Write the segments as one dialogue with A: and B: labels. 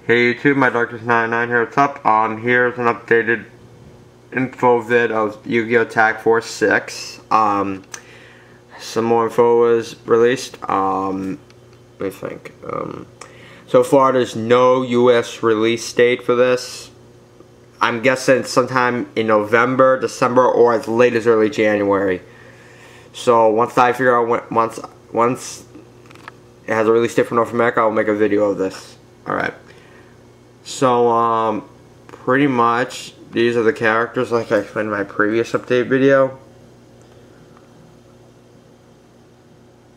A: Hey YouTube, my Darkness99 here. What's up? Here's an updated info vid of Yu-Gi-Oh! Tag Force 6. Some more info was released. Let me think. So far, there's no U.S. release date for this. I'm guessing sometime in November, December, or as late as early January. So once I figure out once it has a release date for North America, I'll make a video of this. All right. So, pretty much, these are the characters like I explained in my previous update video.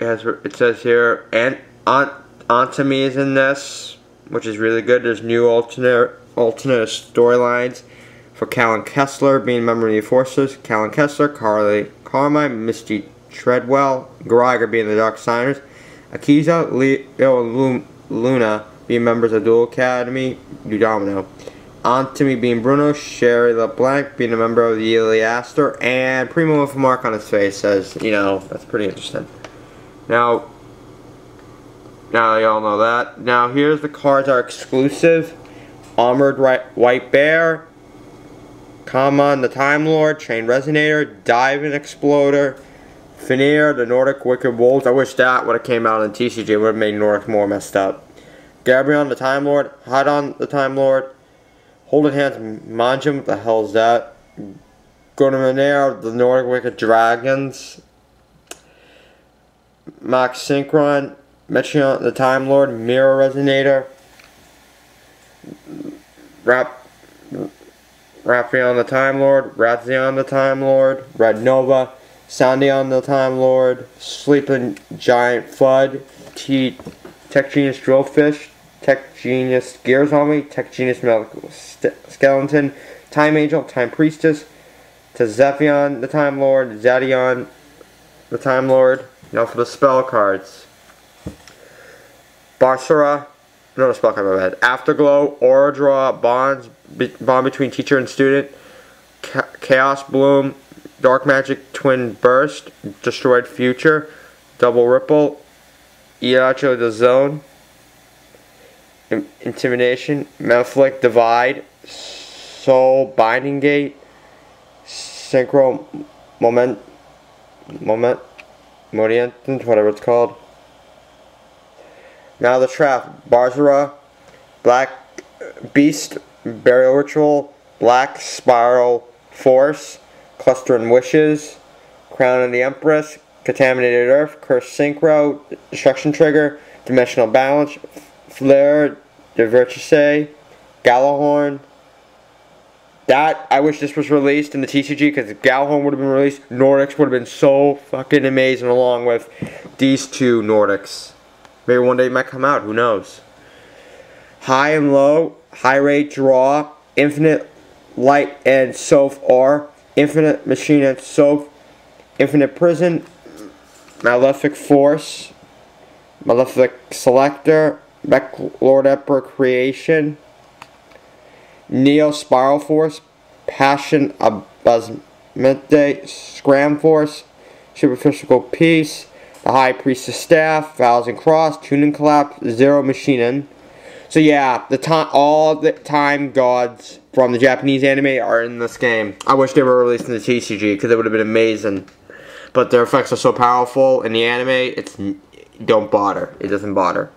A: It says here, and Antami is in this, which is really good. There's new alternate storylines for Callan Kessler being a member of the Enforcers, Callan Kessler, Carmine, Misty Treadwell, Greiger being the Dark Signers, Akiza, Leo, and Luna being members of Duel Academy, Udomino. Antami being Bruno, Sherry LeBlanc being a member of the Iliaster, and Primo with a mark on his face says, you know, that's pretty interesting. Now y'all know that. Now here's the cards are exclusive. Armored White Bear, Kamon the Time Lord, Chain Resonator, Diving Exploder, Finir, the Nordic Wicked Wolves. I wish that would have came out in TCG. It would have made Nordic more messed up. Gabrion the Time Lord, Hadon the Time Lord, Holding Hands Manjum, what the hell is that? Gonamanera, the Nordic Wicked Dragons, Max Synchron, Metrion the Time Lord, Mirror Resonator, Raphion the Time Lord, Ratzion the Time Lord, Red Nova, Sandion the Time Lord, Sleeping Giant Flood, Tech Genius Drillfish, Tech Genius Gear Zombie, Tech Genius Medical Skeleton, Time Angel, Time Priestess, Tezephion the Time Lord, Zadion the Time Lord. Now for the spell cards. Barsura, no spell card, my bad. Afterglow, Aura Draw, Bond between teacher and student, Chaos Bloom, Dark Magic Twin Burst, Destroyed Future, Double Ripple, Iacho the Zone, Intimidation, Metaflick Divide, Soul Binding Gate, Synchro Moment, whatever it's called. Now the Trap, Barzura, Black Beast, Burial Ritual, Black Spiral Force, Cluster and Wishes, Crown of the Empress, Contaminated Earth, Curse Synchro, Destruction Trigger, Dimensional Balance, Flare, Divertice, Gallahorn. That, I wish this was released in the TCG, because if Gallahorn would have been released, Nordics would have been so fucking amazing along with these two Nordics. Maybe one day it might come out, who knows. High and Low, High Rate Draw, Infinite Light and Soph R, Infinite Machine and Soph, Infinite Prison, Malefic Force, Malefic Selector, Mech Lord Emperor Creation, Neo Spiral Force, Passion Abasmente, Scram Force, Superficial Peace, the High Priestess Staff, Vows and Cross, Tuning Collapse, Zero Machinen. So yeah, all the time gods from the Japanese anime are in this game. I wish they were released in the TCG because it would have been amazing. But their effects are so powerful in the anime, don't bother. It doesn't bother.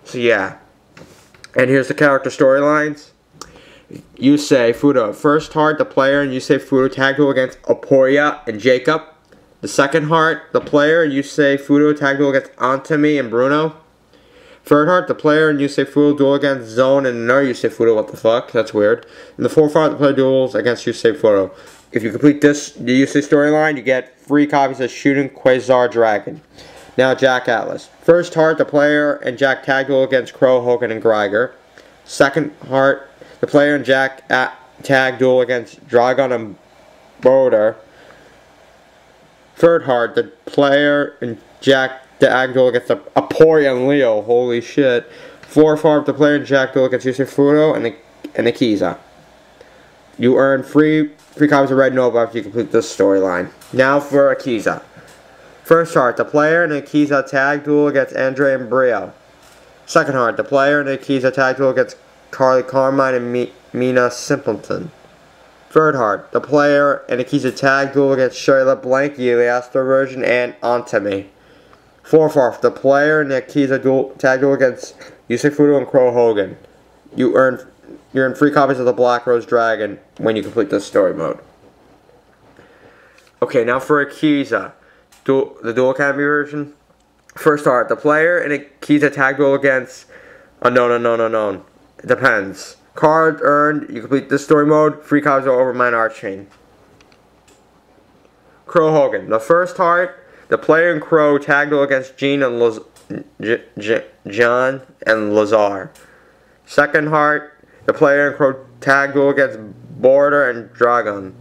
A: So yeah. And here's the character storylines. Yusei Fudo. First heart, the player and Yusei Fudo tag duel against Aporia and Jacob. The second heart, the player and Yusei Fudo tag duel against Antami and Bruno. Third heart, the player and Yusei Fudo duel against Zone and another Yusei Fudo. What the fuck? That's weird. And the fourth heart, the player duels against Yusei Fudo. If you complete the Yusei storyline, you get 3 copies of Shooting Quasar Dragon. Now Jack Atlas. First heart, the player and Jack tag duel against Crow, Hogan, and Greiger. Second heart, the player and Jack tag duel against Dragon and Boder. Third heart, the player and Jack tag duel against Aporia and Leo. Holy shit. Fourth heart, the player and Jack duel against Yusei Fudo and Akiza. You earn 3 copies of Red Nova after you complete this storyline. Now for Akiza. First heart, the player and Akiza tag duel against Andre and Brio. Second heart, the player and Akiza tag duel against Charlie Carmine and Mina Simpleton. Third heart, the player and Akiza tag duel against Shayla Blanky, the Astro version, and Ontemi. Fourth heart, the player and Akiza tag duel against Yusei Fudo and Crow Hogan. You earn 3 copies of the Black Rose Dragon when you complete this story mode. Okay, now for Akiza, the Duel Academy version. First heart, the player and Akiza tag duel against unknown. It depends. Cards earned, you complete this story mode, 3 copies of Overmind Archchain. Crow Hogan. The first heart, the player and Crow tag duel against John and Lazar. Second heart, the player and Crow tag duel against Border and Dragon.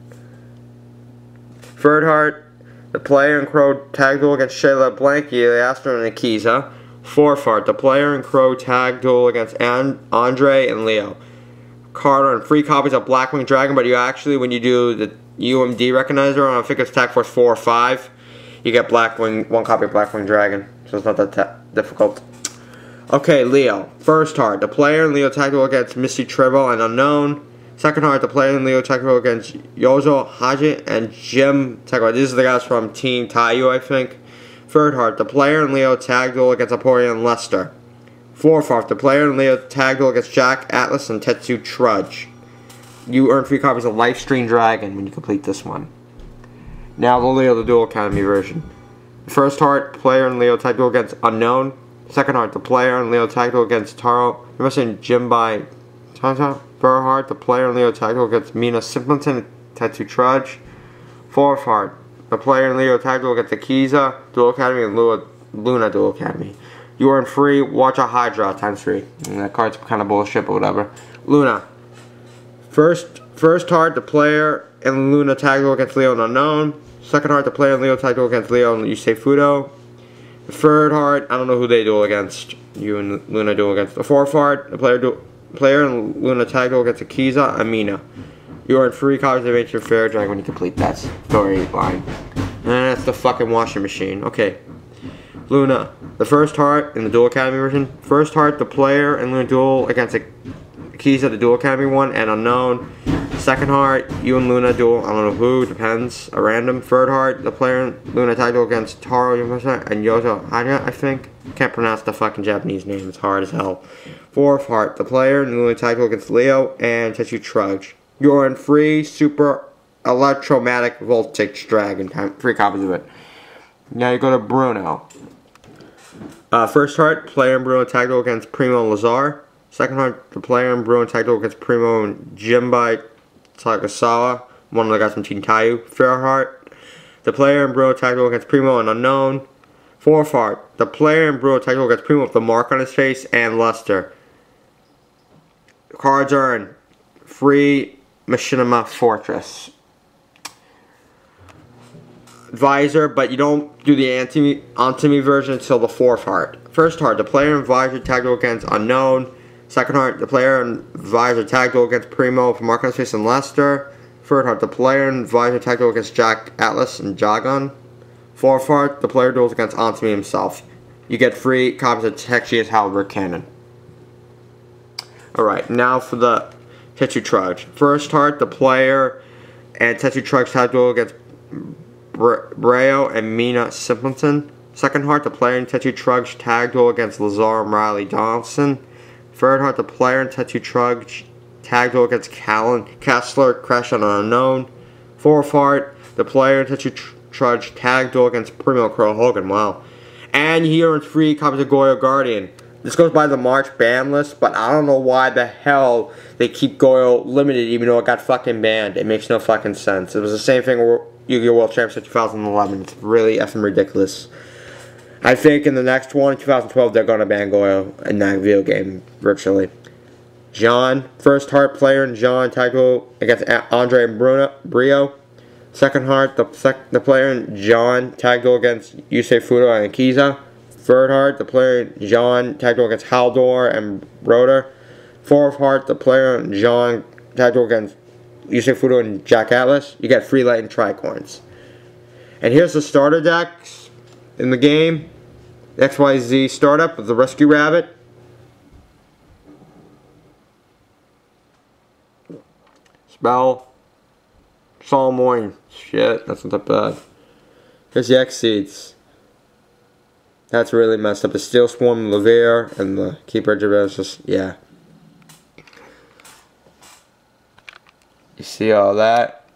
A: Third heart, the player and Crow tag duel against Shayla Blanky, the Astro and Akiza. Fourth heart, the player and Crow tag duel against Andre and Leo. Card on 3 copies of Blackwing Dragon, but you actually, when you do the UMD recognizer on, I think it's Tag Force 4 or 5, you get 1 copy of Blackwing Dragon, so it's not that difficult. Okay, Leo. First heart, the player and Leo tag duel against Misty Tribble and Unknown. Second heart, the player and Leo tag duel against Yozo, Haji, and Jim tag duel. These are the guys from Team Taiyu, I think. Third heart, the player and Leo tag duel against Aporia and Lester. Fourth heart, the player and Leo tag duel against Jack, Atlas, and Tetsu Trudge. You earn 3 copies of Lifestream Dragon when you complete this one. Now the Leo, the Duel Academy version. First heart, player and Leo tag duel against Unknown. Second heart, the player and Leo tag duel against Taro. You're missing Jimbai Tata. Third heart, the player and Leo tag duel against Mina Simpleton and Tetsu Trudge. Fourth heart, the player and Leo tag duel against Akiza, Duel Academy, and Luna Duel Academy. You earn free Watch a Hydra times 3. And that card's kind of bullshit, but whatever. Luna. First heart, the player and Luna tag duel against Leo and Unknown. Second heart, the player and Leo tag duel against Leo and Yusei Fudo. The third heart, I don't know who they duel against. You and Luna duel against. The fourth heart, the player and Luna tag duel against Akiza, Amina. You earn 3 copies of Ancient Fair Dragon when you complete that storyline. And that's the fucking washing machine. Okay. Luna. The first heart in the Duel Academy version. First heart, the player and Luna duel against Akiza, the Duel Academy one, and Unknown. Second heart, you and Luna duel, I don't know who, depends, a random. Third heart, the player and Luna tag duel against Taro and Yozo Hanya, I think. Can't pronounce the fucking Japanese name, it's hard as hell. Fourth heart, the player and Luna tag duel against Leo and Tetsu Trudge. You're in free Super Electromatic Voltage Dragon, 3 copies of it. Now you go to Bruno. First heart, player and Bruno tag duel against Primo and Lazar. Second heart, the player and Bruno tag duel against Primo and Jimbai Tagasawa, one of the guys from Team Taiyu. Third heart, the player and Bruno tag duel against Primo and Unknown. Fourth heart, the player and Bruno tag duel against Primo with the mark on his face and Lester. Cards earned. Free Machinima Fortress. Visor, but you don't do the Antimi version until the fourth heart. First heart, the player and Visor tag duel against Unknown. Second heart, the player and Visor tag duel against Primo for Mark on his face and Lester. Third heart, the player and Visor tag duel against Jack, Atlas, and Jagan. Fourth heart, the player duels against Antimi himself. You get 3 copies of Texia's Halberd Cannon. Alright, now for the Tetsu Trudge. First heart, the player and Tetsu Trudge tag duel against Brayo and Mina Simpleton. Second heart, the player and Tetsu Trudge tag duel against Lazar and Riley Donaldson. Third heart, the player and Tetsu Trudge tag duel against Callan Kessler, Crash on an Unknown. Fourth heart, the player and Tetsu Trudge tag duel against Primo Crow Hogan. Wow. And he earns 3 copies of Goyo Guardian. This goes by the March ban list, but I don't know why the hell they keep Goyo limited even though it got fucking banned. It makes no fucking sense. It was the same thing with Yu-Gi-Oh! World Championship 2011. It's really effing ridiculous. I think in the next one, 2012, they're going to ban Goyo in that video game, virtually. John, first heart player and John tag duel against Andre and Brio. Second heart, the player and John tag duel against Yusei Fudo and Akiza. Third heart, the player and John tag duel against Haldor and Rotor. Fourth heart, the player and John tag duel against Yusei Fudo and Jack Atlas. You get 3 Lightning Tricorns. And here's the starter decks in the game. XYZ startup with the Rescue Rabbit. Spell. Solmoin. Shit, that's not that bad. Here's the Exceeds. That's really messed up. The Steel Swarm, Levere, and the Keeper is just, yeah. You see all that?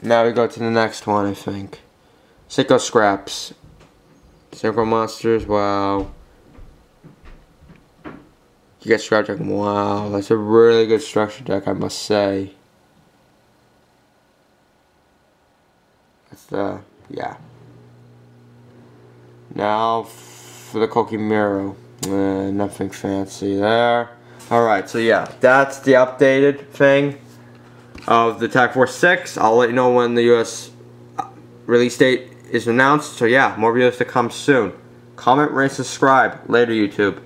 A: Now we go to the next one, I think. Sicko Scraps. Synchro Monsters, wow. You get Scrap Deck, wow. That's a really good structure deck, I must say. That's yeah. Now for the Kokimiro. Nothing fancy there. Alright, so yeah, that's the updated thing of the Tag Force 6. I'll let you know when the US release date is announced. So yeah, more videos to come soon. Comment, rate, subscribe. Later, YouTube.